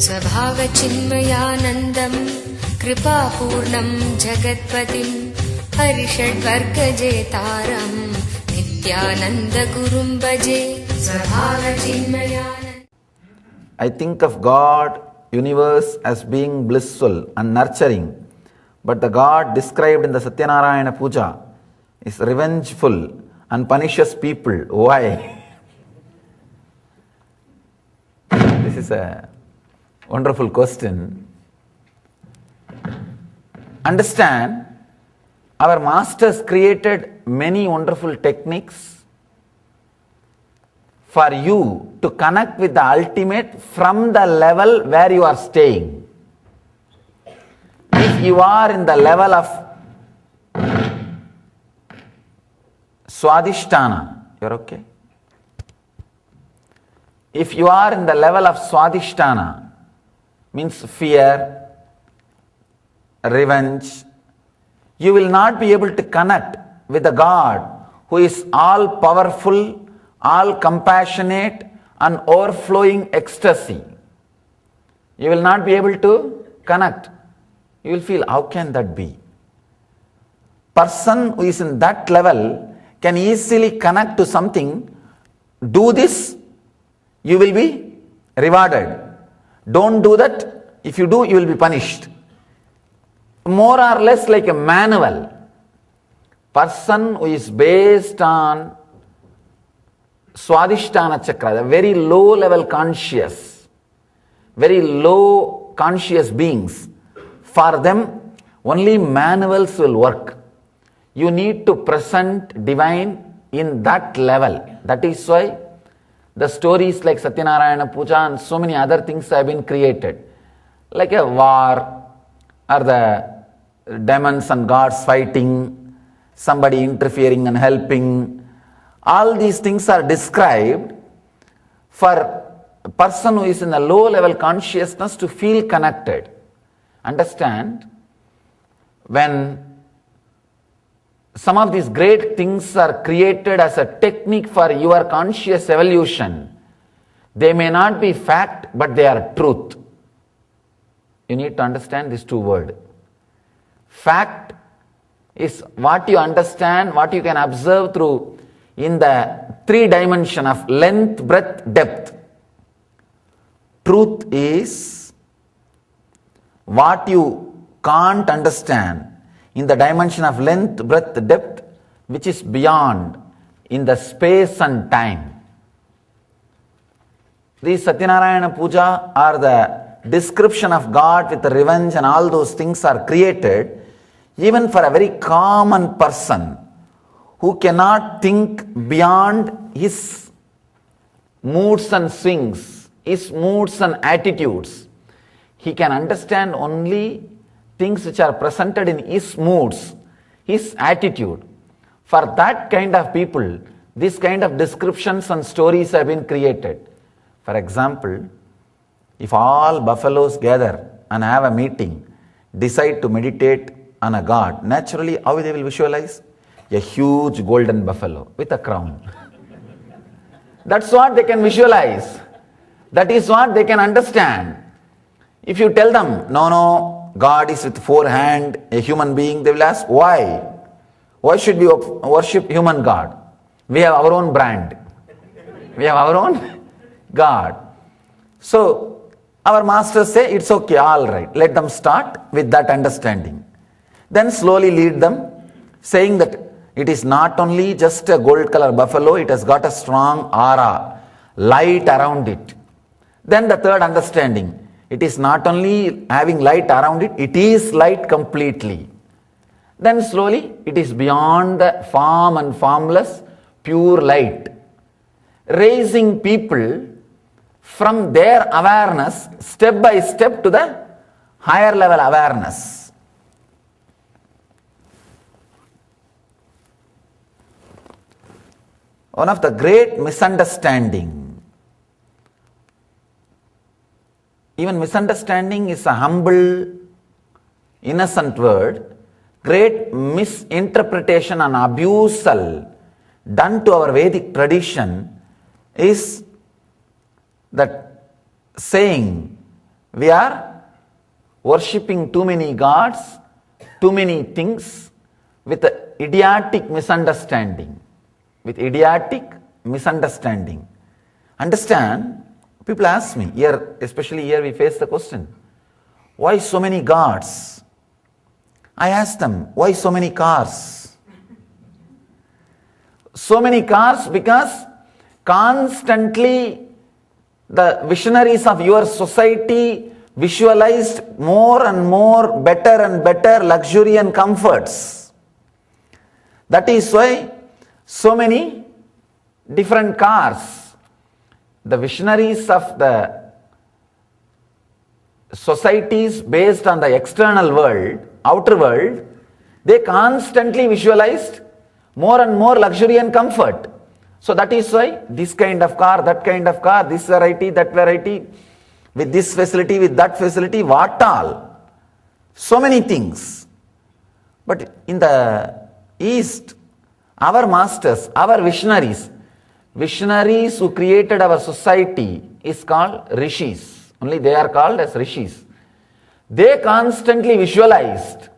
स्वभावचिन्मयानन्दं कृपापूर्णं जगत्पतिं हरिषड्वर्गजेतारं नित्यानन्दगुरुं भजे स्वभावचिन्मयानन्द. I think of God, universe as being blissful and nurturing, but the God described in the Satyanarayana Puja is revengeful and punishes people. Why? This is a wonderful question. Understand, our masters created many wonderful techniques for you to connect with the ultimate from the level where you are staying. If you are in the level of Swadhisthana, you're okay? If you are in the level of Swadhisthana, means fear, revenge, you will not be able to connect with the God who is all powerful, all compassionate and overflowing ecstasy. You will not be able to connect. You will feel, how can that be? Person who is in that level can easily connect to something. Do this, you will be rewarded. Don't do that. If you do, you will be punished. More or less like a manual. Person who is based on Swadhisthana Chakra, the very low level conscious, very low conscious beings, for them only manuals will work. You need to present divine in that level. That is why the stories like Satyanarayana Puja and so many other things have been created. Like a war, or the demons and gods fighting, somebody interfering and helping. All these things are described for a person who is in a low level consciousness to feel connected. Understand, when some of these great things are created as a technique for your conscious evolution, they may not be fact, but they are truth. You need to understand these two words. Fact is what you understand, what you can observe through in the 3 dimension of length, breadth, depth. Truth is what you can't understand in the dimension of length, breadth, depth, which is beyond in the space and time. These Satyanarayana Puja are the description of God with the revenge and all those things are created even for a very common person who cannot think beyond his moods and swings, his moods and attitudes. He can understand only things which are presented in his moods, his attitude. For that kind of people, this kind of descriptions and stories have been created. For example, if all buffaloes gather and have a meeting, decide to meditate on a god, naturally how they will visualize? A huge golden buffalo with a crown. That's what they can visualize. That is what they can understand. If you tell them, no, God is with 4 hands, a human being, they will ask, why? Why should we worship human God? We have our own brand. We have our own God. So, our masters say, it's okay, all right. Let them start with that understanding. Then slowly lead them, saying that it is not only just a gold color buffalo, it has got a strong aura, light around it. Then the third understanding, it is not only having light around it, it is light completely. Then slowly, it is beyond the form and formless, pure light. Raising people from their awareness, step by step to the higher level awareness. One of the great misunderstanding, even misunderstanding is a humble, innocent word, great misinterpretation and abusal done to our Vedic tradition is that saying, We are worshipping too many gods, too many things with idiotic misunderstanding. With idiotic misunderstanding. Understand? People ask me, here, especially here we face the question, why so many gods? I ask them, why so many cars? So many cars because constantly the visionaries of your society visualized more and more better and better luxury and comforts. That is why so many different cars. The visionaries of the societies based on the external world, outer world, they constantly visualized more and more luxury and comfort. So that is why this kind of car, that kind of car, this variety, that variety, with this facility, with that facility, what all? So many things. But in the East, our masters, our visionaries who created our society is called rishis. Only they are called as rishis. They constantly visualized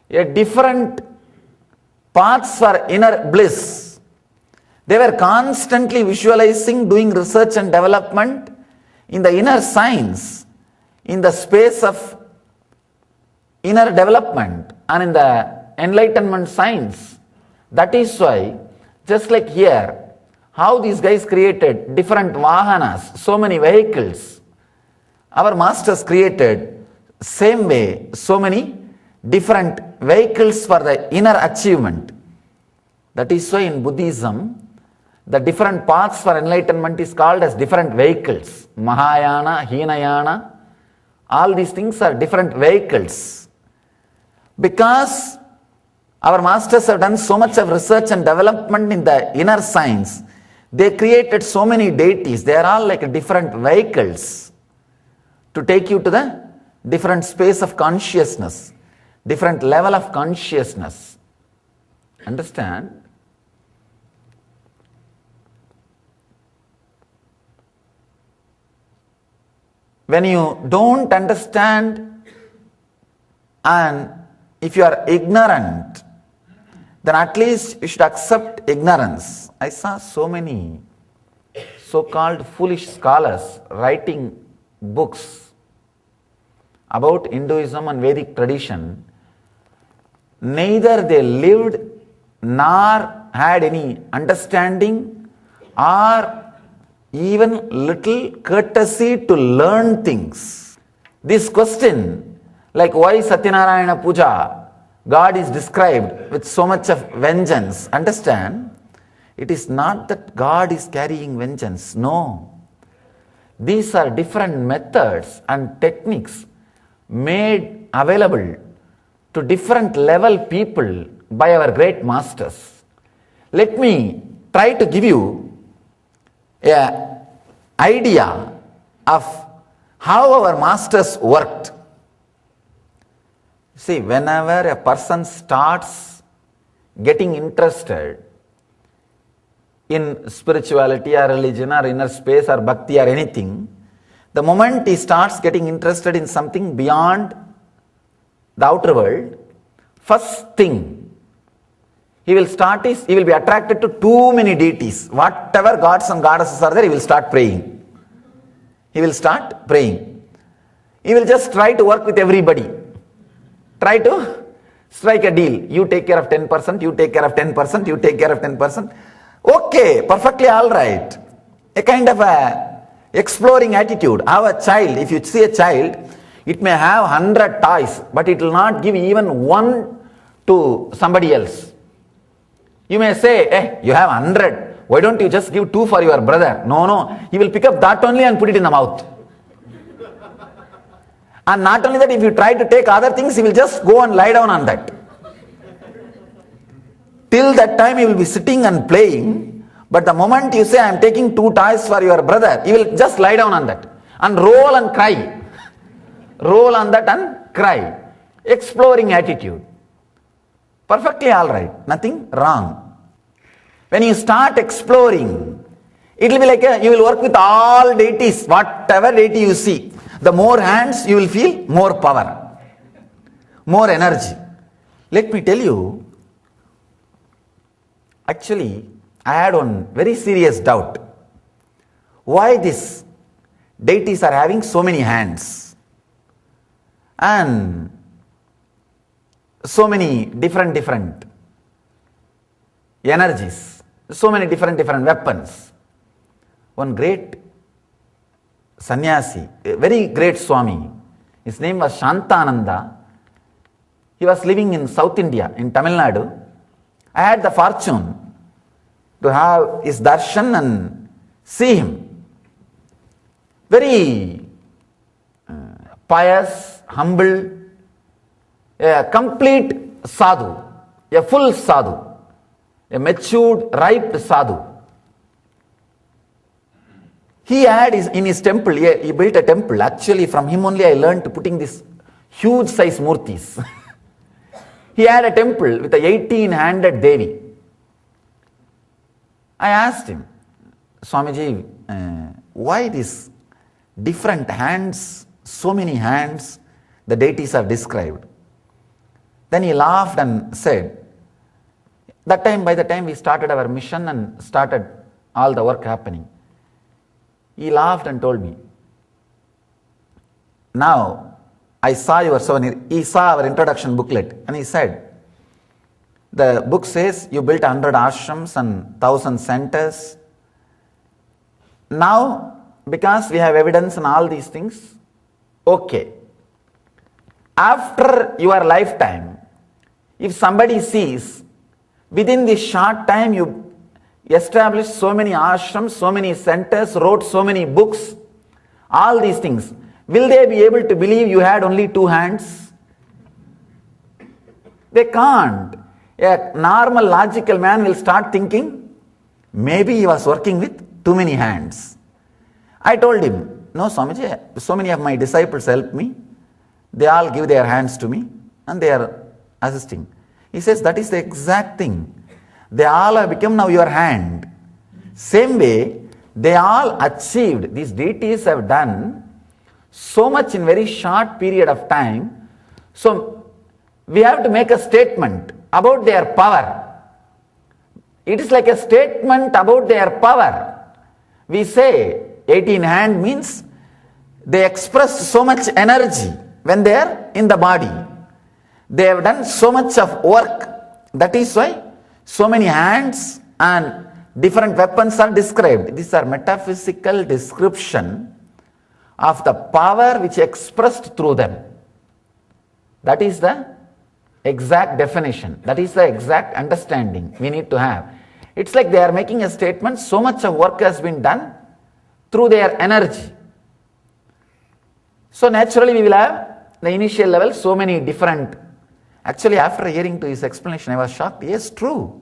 a different paths for inner bliss. They were constantly visualizing, doing research and development in the inner science, in the space of inner development and in the enlightenment science. That is why, just like here, how these guys created different vahanas, so many vehicles, our masters created same way so many different vehicles for the inner achievement. That is why in Buddhism, the different paths for enlightenment is called as different vehicles. Mahayana, Hinayana, all these things are different vehicles. Because our masters have done so much of research and development in the inner science, they created so many deities. They are all like different vehicles to take you to the different space of consciousness, different level of consciousness. Understand? When you don't understand and if you are ignorant, then at least you should accept ignorance. I saw so many so-called foolish scholars writing books about Hinduism and Vedic tradition. Neither they lived nor had any understanding or even little courtesy to learn things. This question, like why Satyanarayana Puja, God is described with so much of vengeance. Understand? It is not that God is carrying vengeance. No. These are different methods and techniques made available to different level people by our great masters. Let me try to give you an idea of how our masters worked. See, whenever a person starts getting interested in spirituality or religion or inner space or bhakti or anything, the moment he starts getting interested in something beyond the outer world, first thing he will be attracted to too many deities. Whatever gods and goddesses are there, he will start praying. He will start praying. He will just try to work with everybody. Try to strike a deal. You take care of 10%, you take care of 10%, you take care of 10%. Okay, perfectly all right. A kind of a exploring attitude. Our child, if you see a child, it may have 100 toys, but it will not give even one to somebody else. You may say, hey, you have 100. Why don't you just give 2 for your brother? No. He will pick up that only and put it in the mouth. And not only that, if you try to take other things, he will just go and lie down on that. Till that time, he will be sitting and playing. But the moment you say, I am taking 2 toys for your brother, he will just lie down on that and roll and cry. Roll on that and cry. Exploring attitude. Perfectly all right. Nothing wrong. When you start exploring, It will be like you will work with all deities, whatever deity you see. The more hands you will feel, more power, more energy. Let me tell you, actually, I had one very serious doubt. Why these deities are having so many hands and so many different energies, so many different weapons. One great sannyasi, a very great Swami, his name was Shantananda. He was living in South India, in Tamil Nadu. I had the fortune to have his darshan and see him. Very pious, humble, a complete sadhu, a full sadhu, a matured, ripe sadhu. He had in his temple, he built a temple. Actually, from him only I learned to putting these huge size murtis. He had a temple with a 18-handed Devi. I asked him, Swamiji, why these different hands, so many hands, the deities are described? Then he laughed and said, by the time we started our mission and started all the work happening, he laughed and told me, now I saw your souvenir. He saw our introduction booklet and he said, the book says you built 100 ashrams and 1,000 centers. Now, because we have evidence and all these things, okay. After your lifetime, if somebody sees, within this short time you established so many ashrams, so many centers, wrote so many books, all these things, will they be able to believe you had only 2 hands? They can't. A normal logical man will start thinking, maybe he was working with too many hands. I told him, no Swamiji, so many of my disciples help me. They all give their hands to me and they are assisting. He says, that is the exact thing. They all have become now your hand. Same way, they all achieved, these deities have done so much in very short period of time. So, we have to make a statement about their power. It is like a statement about their power. We say 18 hand means they express so much energy when they are in the body. They have done so much of work. That is why so many hands and different weapons are described. These are metaphysical description of the power which expressed through them. That is the exact definition. That is the exact understanding we need to have. It's like they are making a statement, so much of work has been done through their energy. So naturally we will have the initial level, so many different. Actually, after hearing to his explanation, I was shocked. Yes, true.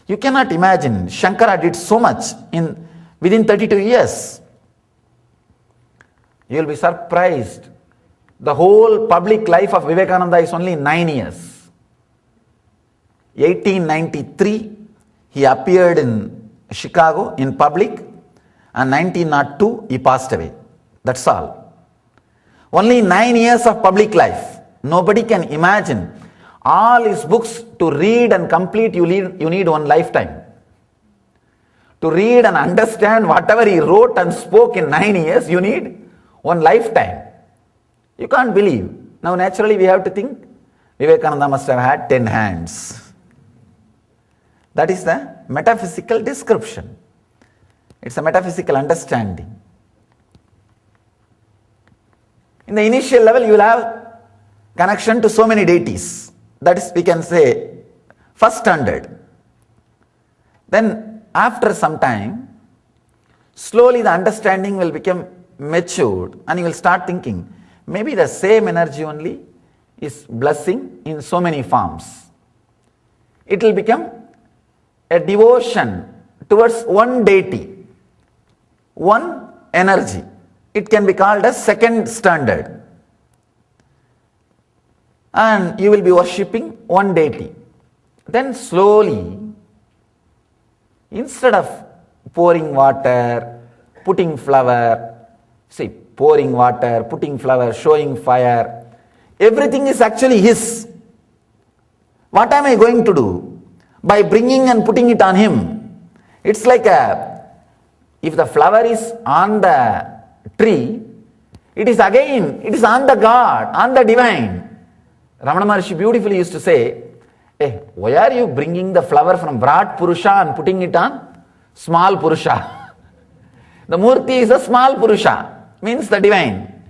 You cannot imagine, Shankara did so much within 32 years. You will be surprised. The whole public life of Vivekananda is only 9 years. 1893, he appeared in Chicago in public, and 1902, he passed away. That's all. Only 9 years of public life. Nobody can imagine. All his books to read and complete, you need one lifetime. To read and understand whatever he wrote and spoke in 9 years, you need one lifetime. You can't believe. Now naturally we have to think, Vivekananda must have had 10 hands. That is the metaphysical description. It's a metaphysical understanding. In the initial level you will have connection to so many deities. That is, we can say, first standard. Then after some time, slowly the understanding will become matured and you will start thinking, maybe the same energy only is blessing in so many forms. It will become a devotion towards one deity, one energy. It can be called as second standard. And you will be worshipping one deity. Then slowly, instead of pouring water, putting flower. See, pouring water, putting flower, showing fire. Everything is actually his. What am I going to do? By bringing and putting it on him. It's like if the flower is on the tree, it is on the God, on the divine. Ramana Maharshi beautifully used to say, hey, why are you bringing the flower from Virat Purusha and putting it on small Purusha? The Murti is a small Purusha, means the divine.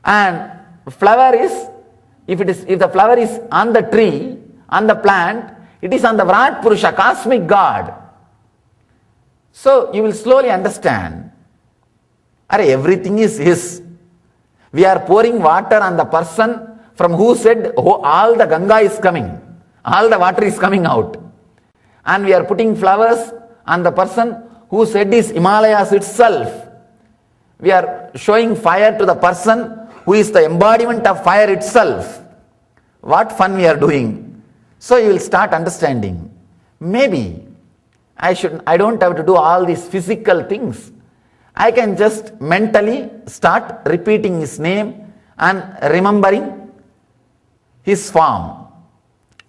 And flower is, if the flower is on the tree, on the plant, it is on the Virat Purusha, cosmic God. So you will slowly understand, everything is his. We are pouring water on the person from who said, oh, all the Ganga is coming, all the water is coming out. And we are putting flowers on the person who said is Himalayas itself. We are showing fire to the person who is the embodiment of fire itself. What fun we are doing. So you will start understanding. Maybe I don't have to do all these physical things. I can just mentally start repeating his name and remembering his form.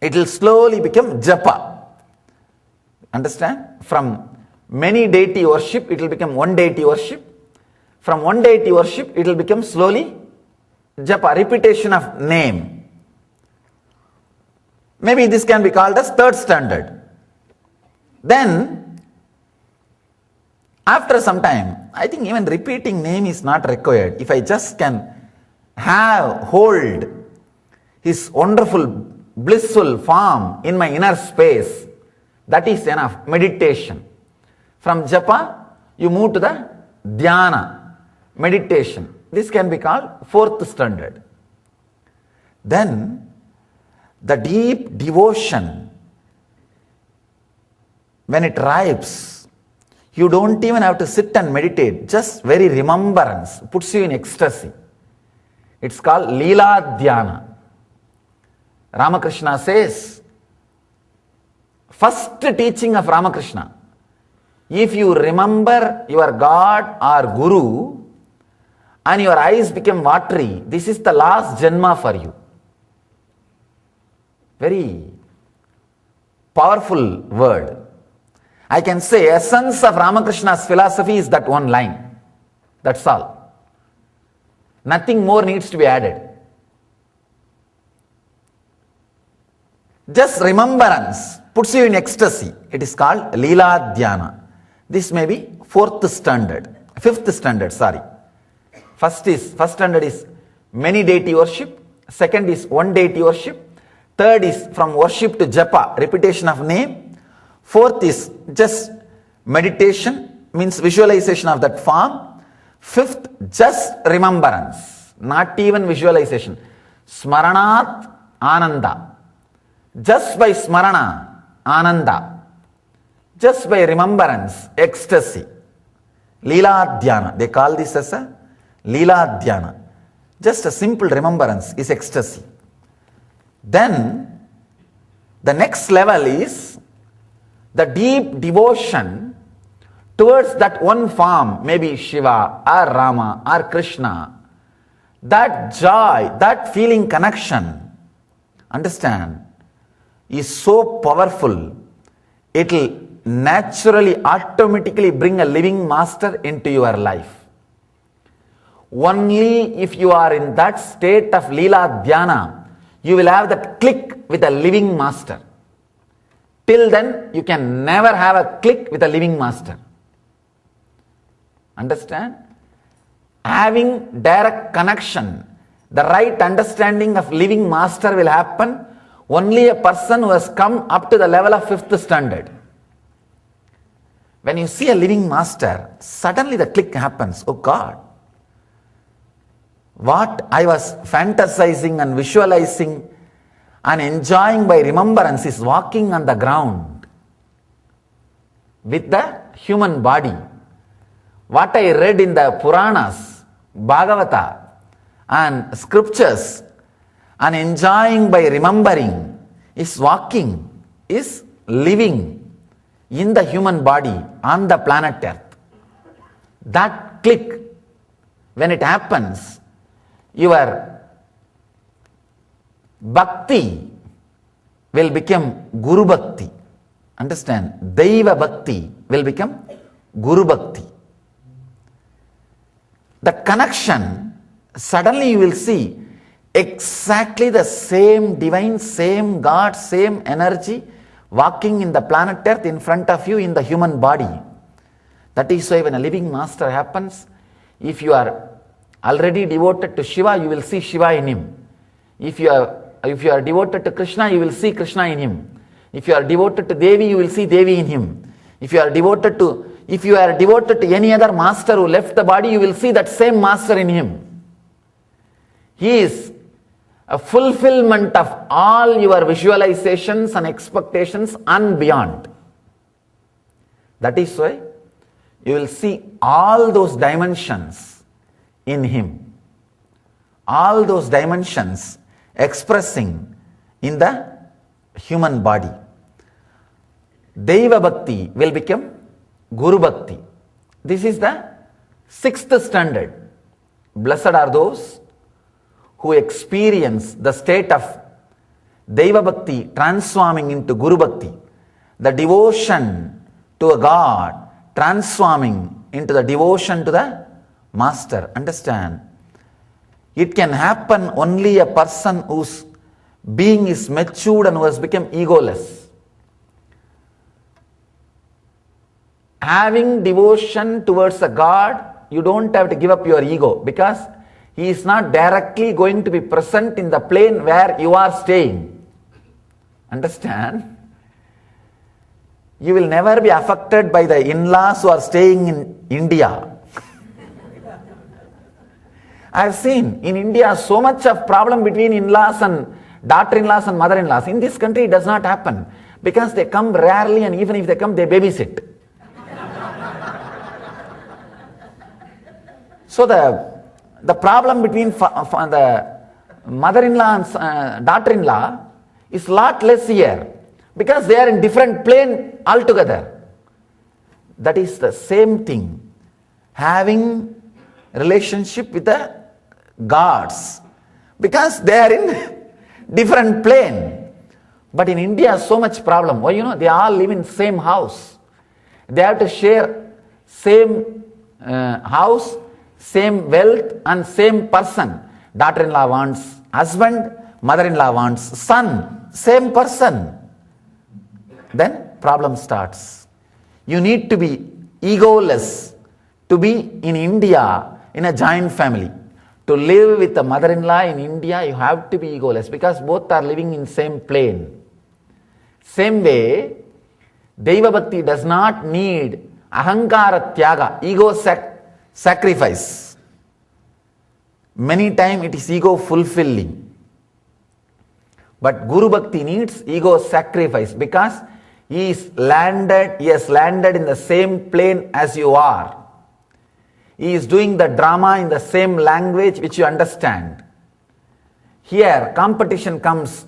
It will slowly become japa. Understand? From many deity worship, it will become one deity worship. From one deity worship, it will become slowly japa, repetition of name. Maybe this can be called as third standard. Then, after some time, I think even repeating name is not required. If I just can hold his wonderful, blissful form in my inner space, that is enough. Meditation. From japa, you move to the dhyana, meditation. This can be called fourth standard. Then, the deep devotion, when it arrives, you don't even have to sit and meditate, just very remembrance puts you in ecstasy. It's called Leela Dhyana. Ramakrishna says, first teaching of Ramakrishna, if you remember your God or Guru and your eyes become watery, this is the last Janma for you. Very powerful word. I can say essence of Ramakrishna's philosophy is that one line. That's all. Nothing more needs to be added. Just remembrance puts you in ecstasy. It is called Leela Dhyana. This may be fifth standard. First standard is many deity worship. Second is one deity worship. Third is from worship to japa, repetition of name. Fourth is just meditation, means visualization of that form. Fifth, just remembrance, not even visualization. Smaranat Ananda. Just by smarana, Ananda. Just by remembrance, ecstasy. Leela Dhyana. They call this as a Leela Dhyana. Just a simple remembrance is ecstasy. Then, the next level is the deep devotion towards that one form, maybe Shiva or Rama or Krishna. That joy, that feeling connection, understand, is so powerful. It will naturally, automatically bring a living master into your life. Only if you are in that state of Leela Dhyana, you will have that click with a living master. Till then, you can never have a click with a living master. Understand? Having direct connection, the right understanding of living master will happen only a person who has come up to the level of fifth standard. When you see a living master, suddenly the click happens. Oh God, what I was fantasizing and visualizing and enjoying by remembrance is walking on the ground with the human body. What I read in the Puranas, Bhagavata and scriptures and enjoying by remembering is walking, is living, in the human body on the planet Earth. That click, when it happens, your bhakti will become Guru Bhakti. Understand? Daiva Bhakti will become Guru Bhakti. The connection, suddenly you will see exactly the same divine, same God, same energy walking in the planet Earth in front of you in the human body. That is why when a living master happens, if you are already devoted to Shiva, you will see Shiva in him. If you are devoted to Krishna, you will see Krishna in him. If you are devoted to Devi, you will see Devi in him. If you are devoted to any other master who left the body, you will see that same master in him. He is a fulfillment of all your visualizations and expectations and beyond. That is why you will see all those dimensions in him. All those dimensions expressing in the human body. Deva Bhakti will become Guru Bhakti. This is the 6th standard. Blessed are those who experience the state of Deva Bhakti transforming into Guru Bhakti. The devotion to a God transforming into the devotion to the Master. Understand? It can happen only a person whose being is matured and who has become egoless. Having devotion towards a God, you don't have to give up your ego, because he is not directly going to be present in the plane where you are staying. Understand? You will never be affected by the in-laws who are staying in India. I have seen in India so much of problem between in-laws and daughter-in-laws and mother-in-laws. In this country it does not happen, because they come rarely, and even if they come, they babysit. So the problem between the mother-in-law and daughter-in-law is lot less here, because they are in different plane altogether. That is the same thing. Having relationship with the gods, because they are in different plane. But in India, so much problem. Why? They all live in same house. They have to share same house, same wealth, and same person. Daughter-in-law wants husband, mother-in-law wants son, same person. Then problem starts. You need to be egoless to be in India in a joint family. To live with a mother-in-law in India, you have to be egoless, because both are living in same plane. Same way, Deva Bhakti does not need ahankara tyaga, ego sacrifice. Many times it is ego fulfilling. But Guru Bhakti needs ego sacrifice, because he has landed in the same plane as you are. He is doing the drama in the same language which you understand. Here, competition comes.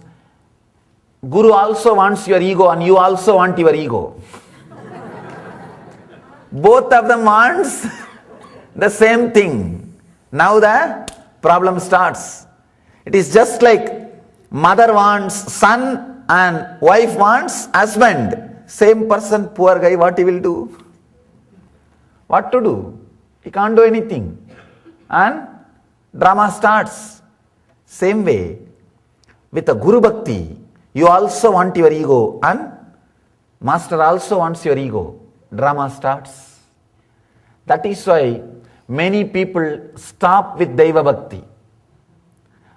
Guru also wants your ego and you also want your ego. Both of them wants the same thing. Now the problem starts. It is just like mother wants son and wife wants husband. Same person, poor guy, what he will do? What to do? He can't do anything. And drama starts. Same way, with a Guru Bhakti, you also want your ego and Master also wants your ego. Drama starts. That is why many people stop with Deva Bhakti.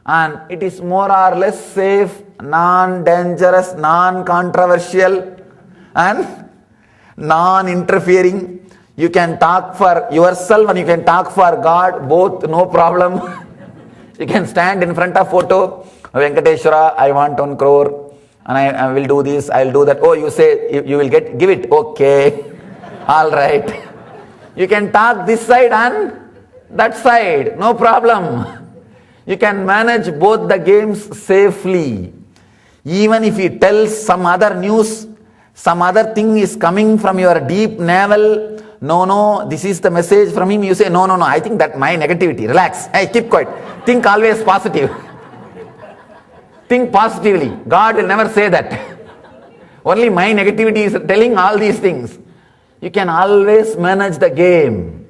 And it is more or less safe, non-dangerous, non-controversial and non-interfering. You can talk for yourself and you can talk for God, both, no problem. You can stand in front of photo, Venkateshwara, I want 1 crore and I will do this, I will do that. Oh, you say you will give it, okay, all right. You can talk this side and that side, no problem. You can manage both the games safely. Even if he tells some other news some other thing is coming from your deep navel, no, this is the message from him, you say, no, I think that my negativity, relax, hey, keep quiet, think always positive. Think positively. God will never say that. Only my negativity is telling all these things. You can always manage the game.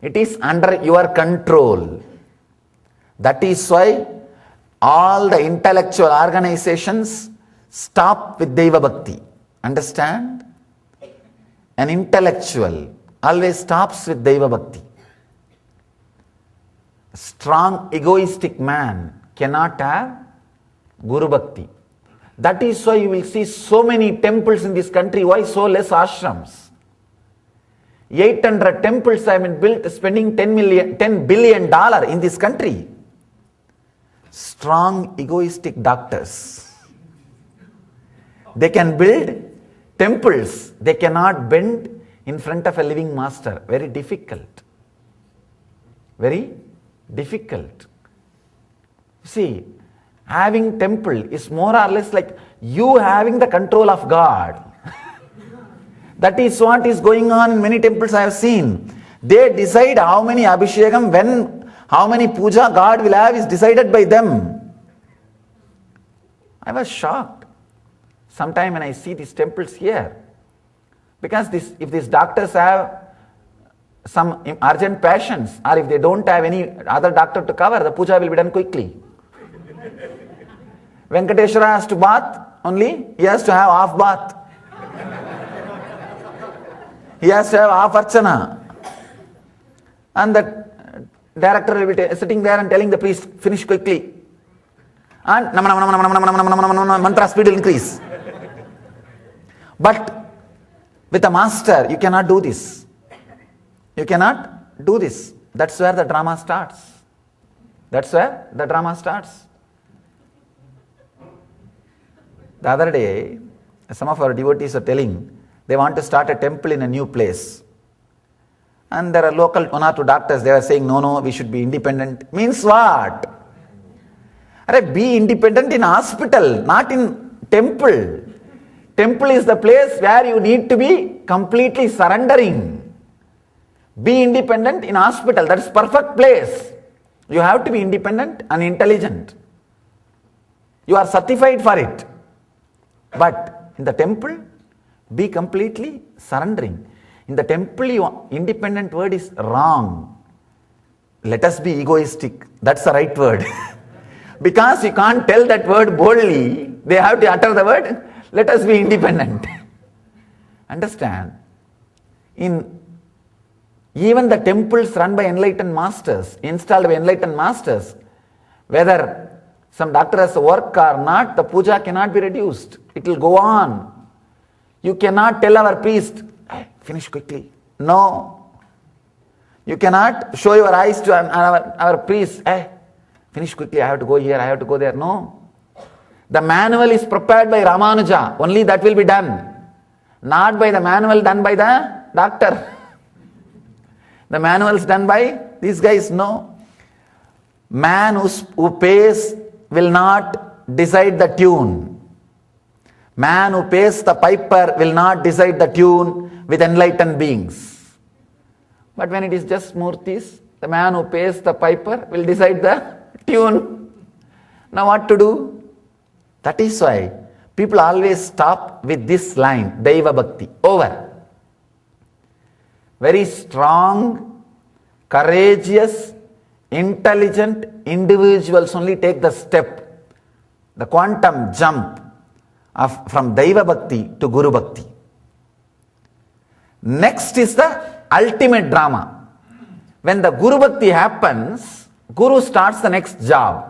It is under your control. That is why all the intellectual organizations stop with Deva Bhakti. Understand? An intellectual always stops with Deva Bhakti. A strong egoistic man cannot have Guru Bhakti. That is why you will see so many temples in this country. Why so less ashrams? 800 temples have been built, spending $10 billion in this country. Strong egoistic doctors. They can build temples. They cannot bend in front of a living master. Very difficult. Very difficult. See, having temple is more or less like you having the control of God. That is what is going on in many temples I have seen. They decide how many abhishekam, when, how many puja God will have is decided by them. I was shocked sometime when I see these temples here. Because if these doctors have some urgent patients, or if they don't have any other doctor to cover, the puja will be done quickly. Venkateshwara has to bath only, he has to have half bath. He has to have half archana. And the director will be sitting there and telling the priest, finish quickly. And mantra speed will increase. But with a master, you cannot do this. You cannot do this. That's where the drama starts. That's where the drama starts. The other day, some of our devotees are telling they want to start a temple in a new place. And there are local one or two doctors, they are saying, no, we should be independent. Means what? Be independent in hospital, not in temple. Temple is the place where you need to be completely surrendering. Be independent in hospital, that is perfect place. You have to be independent and intelligent. You are certified for it. But in the temple, be completely surrendering. In the temple, independent word is wrong. Let us be egoistic. That's the right word. Because you can't tell that word boldly, they have to utter the word, let us be independent. Understand? In even the temples run by enlightened masters, installed by enlightened masters, whether some doctor has to work or not, the puja cannot be reduced. It will go on. You cannot tell our priest, hey, finish quickly. No. You cannot show your eyes to our priest, hey, finish quickly, I have to go here, I have to go there. No. The manual is prepared by Ramanuja. Only that will be done. Not by the manual done by the doctor. The manual is done by these guys. No. Man who pays will not decide the tune. Man who pays the piper will not decide the tune with enlightened beings. But when it is just murtis, the man who pays the piper will decide the tune. Now what to do? That is why people always stop with this line, Daiva Bhakti, over. Very strong, courageous, intelligent individuals only take the step, the quantum jump from Daiva Bhakti to Guru Bhakti. Next is the ultimate drama. When the Guru Bhakti happens, Guru starts the next job.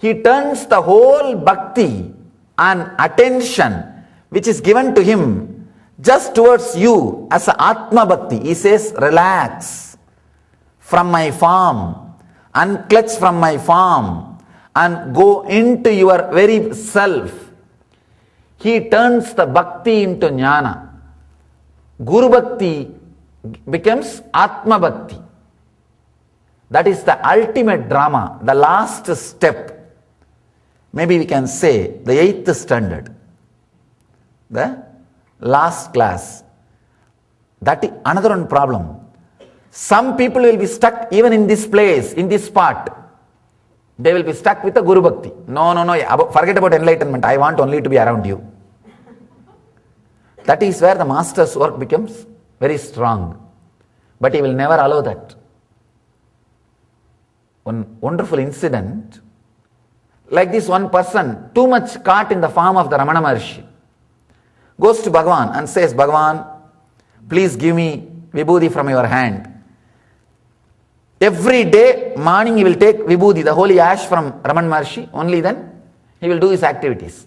He turns the whole bhakti and attention which is given to him just towards you as a Atma Bhakti. He says, relax from my form, unclutch from my form and go into your very self. He turns the bhakti into jnana. Guru Bhakti becomes Atma Bhakti. That is the ultimate drama, the last step. Maybe we can say the 8th standard. the last class. That is another one problem. Some people will be stuck even in this place, in this spot. They will be stuck with the Guru Bhakti. No, forget about enlightenment. I want only to be around you. That is where the master's work becomes very strong. But he will never allow that. One wonderful incident, like this one person, too much caught in the form of the Ramana Maharshi, goes to Bhagavan and says, Bhagavan, please give me vibhuti from your hand. Every day, morning he will take vibhuti, the holy ash from Ramana Maharshi, only then he will do his activities.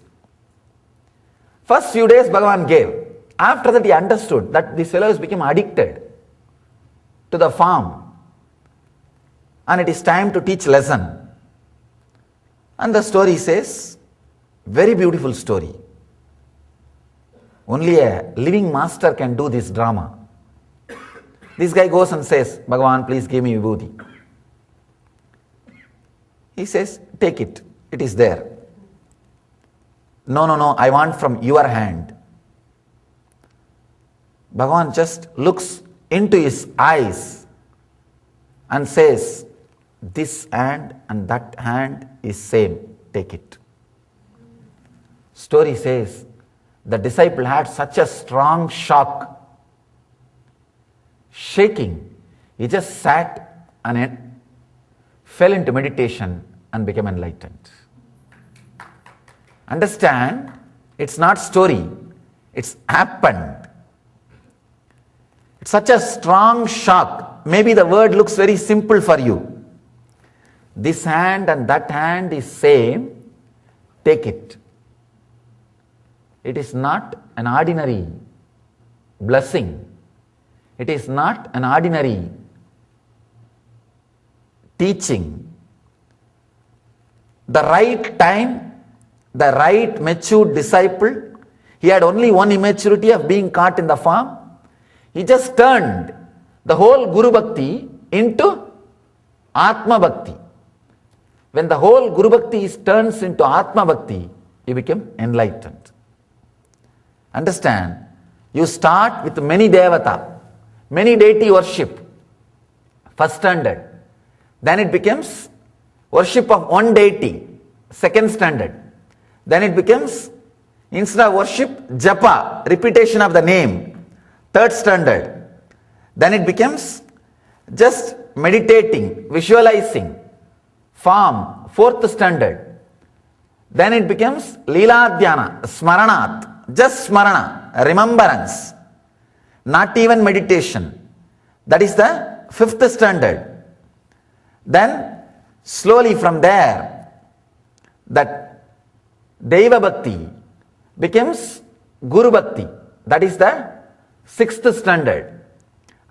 First few days Bhagavan gave. After that he understood that this fellow has become addicted to the form. And it is time to teach lesson. And the story says, very beautiful story. Only a living master can do this drama. This guy goes and says, Bhagavan, please give me vibhuti. He says, take it. It is there. No, I want from your hand. Bhagavan just looks into his eyes and says, this hand and that hand is same. Take it. Story says, the disciple had such a strong shock, shaking. He just sat and fell into meditation and became enlightened. Understand, it's not story, it's happened. It's such a strong shock. Maybe the word looks very simple for you. This hand and that hand is same, take it. It is not an ordinary blessing. It is not an ordinary teaching. The right time, the right matured disciple, he had only one immaturity of being caught in the form. He just turned the whole Guru Bhakti into Atma Bhakti. When the whole Guru Bhakti turns into Atma Bhakti, you become enlightened. Understand? You start with many devata, many deity worship, first standard. Then it becomes worship of one deity, second standard. Then it becomes, instead of worship, japa, repetition of the name, third standard. Then it becomes just meditating, visualizing, form, fourth standard. Then it becomes Leela Dhyana, Smaranat, just Smarana, remembrance, not even meditation. That is the fifth standard. Then slowly from there, that Deva Bhakti becomes Guru Bhakti. That is the sixth standard.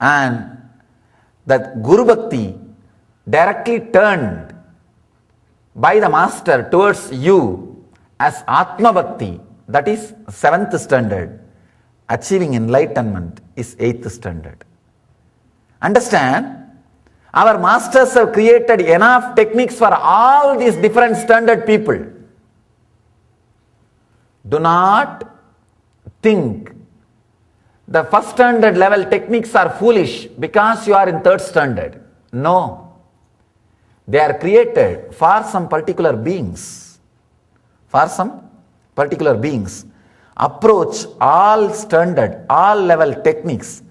And that Guru Bhakti directly turned by the master towards you as Atma Bhakti, that is seventh standard. Achieving enlightenment is eighth standard. Understand? Our masters have created enough techniques for all these different standard people. Do not think the first standard level techniques are foolish because you are in third standard. No. They are created for some particular beings. For some particular beings. Approach all standard, all level techniques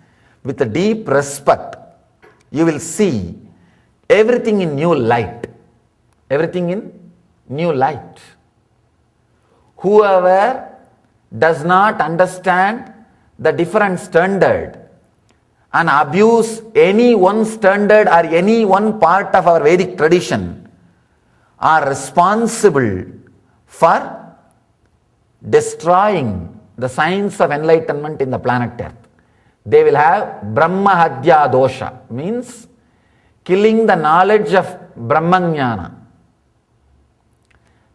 with a deep respect. You will see everything in new light. Everything in new light. Whoever does not understand the different standard and abuse any one standard or any one part of our Vedic tradition are responsible for destroying the science of enlightenment in the planet Earth. They will have Brahma Hadya Dosha, means killing the knowledge of Brahmajnana.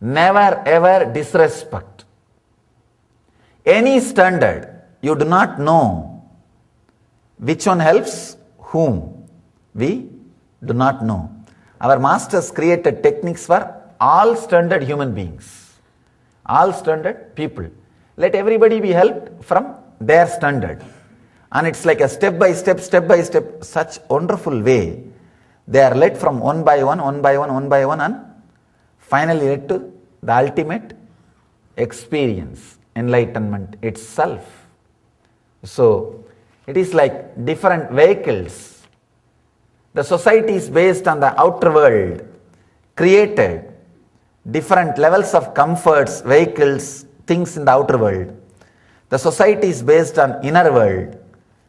Never ever disrespect. Any standard, you do not know which one helps whom. We do not know. Our masters created techniques for all standard human beings, all standard people. let everybody be helped from their standard. And it's like a step by step, such wonderful way. They are led from one by one, and finally led to the ultimate experience, enlightenment itself. So, it is like different vehicles. The society is based on the outer world, created different levels of comforts, vehicles, things in the outer world. The society is based on inner world.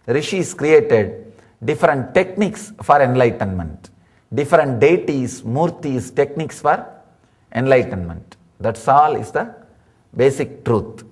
Rishis created different techniques for enlightenment, different deities, murtis, techniques for enlightenment. That's all is the basic truth.